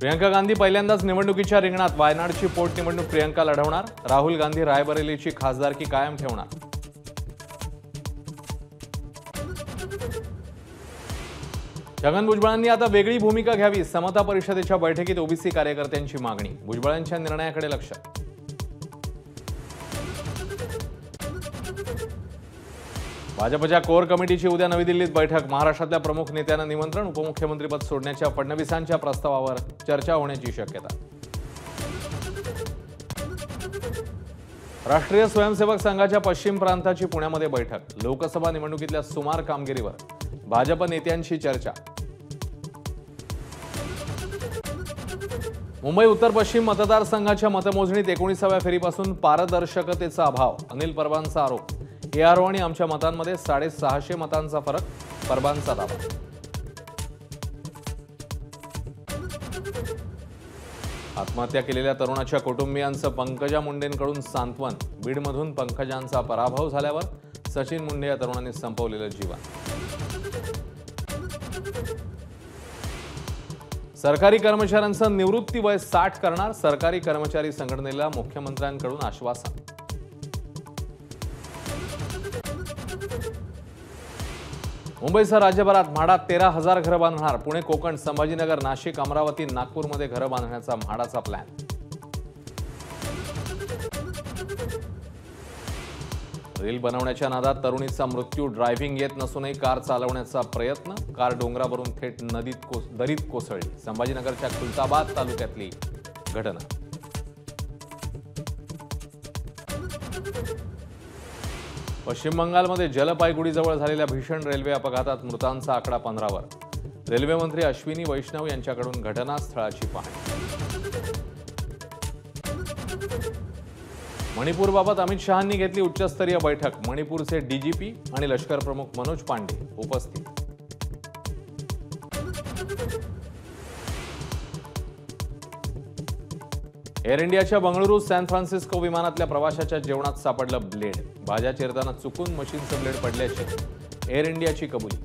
प्रियंका गांधी पहिल्यांदाच निवडणुकीच्या रिंगणात. वायनाडची पोटनिवडणूक प्रियंका लढवणार. राहुल गांधी रायबरेलीची खासदारकी कायम ठेवणार. छगन भुजबळांनी आता वेगळी भूमिका घ्यावी. समता परिषदेच्या बैठकीत ओबीसी कार्यकर्त्यांची मागणी. भुजबळांच्या निर्णयाकडे लक्ष. भाजपच्या कोर कमिटीची उद्या नवी दिल्लीत बैठक. महाराष्ट्रातल्या प्रमुख नेत्यांना निमंत्रण. उपमुख्यमंत्रीपद सोडण्याच्या फडणवीसांच्या प्रस्तावावर चर्चा होण्याची शक्यता. राष्ट्रीय स्वयंसेवक संघाच्या पश्चिम प्रांताची पुण्यामध्ये बैठक. लोकसभा निवडणुकीतल्या सुमार कामगिरीवर भाजप नेत्यांशी चर्चा. मुंबई उत्तर पश्चिम मतदारसंघाच्या मतमोजणीत 19व्या फेरीपासून पारदर्शकतेचा अभाव. अनिल परबांचा आरोप. एआरओ आणि आमच्या मतांमध्ये 650 मतांचा फरक. परबांचा दावा. आत्महत्या केलेल्या तरुणाच्या कुटुंबियांचं पंकजा मुंडेंकडून सांत्वन. बीडमधून पंकजांचा पराभव झाल्यावर सचिन मुंडे या तरुणांनी संपवलेलं जीवन. सरकारी कर्मचाऱ्यांचं निवृत्ती वय 60 करणार. सरकारी कर्मचारी संघटनेला मुख्यमंत्र्यांकडून आश्वासन. मुंबईसह राज्यभरात म्हाडा 13,000 घरं बांधणार. पुणे, कोकण, संभाजीनगर, नाशिक, अमरावती, नागपूरमध्ये घरं बांधण्याचा म्हाडाचा प्लॅन. रील बनवण्याच्या नादात तरुणीचा मृत्यू. ड्रायव्हिंग येत नसूनही कार चालवण्याचा प्रयत्न. कार डोंगरावरून थेट दरीत कोसळली. संभाजीनगरच्या खुलताबाद तालुक्यातली घटना. पश्चिम बंगालमध्ये जलपायगुडीजवळ झालेल्या भीषण रेल्वे अपघातात मृतांचा आकडा 15वर. रेल्वे मंत्री अश्विनी वैष्णव यांच्याकडून घटनास्थळाची पाहणी. मणिपूरबाबत अमित शहांनी घेतली उच्चस्तरीय बैठक. मणिपूरचे डीजीपी आणि लष्कर प्रमुख मनोज पांडे उपस्थित. एअर इंडियाच्या बंगळुरू सॅन फ्रान्सिस्को विमानातल्या प्रवाशाच्या जेवणात सापडलं ब्लेड. भाज्या चिरताना चुकून मशीनचं ब्लेड पडल्याची एअर इंडियाची कबुली.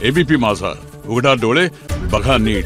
एबीपी माझा, उघडा डोळे बघा नीट.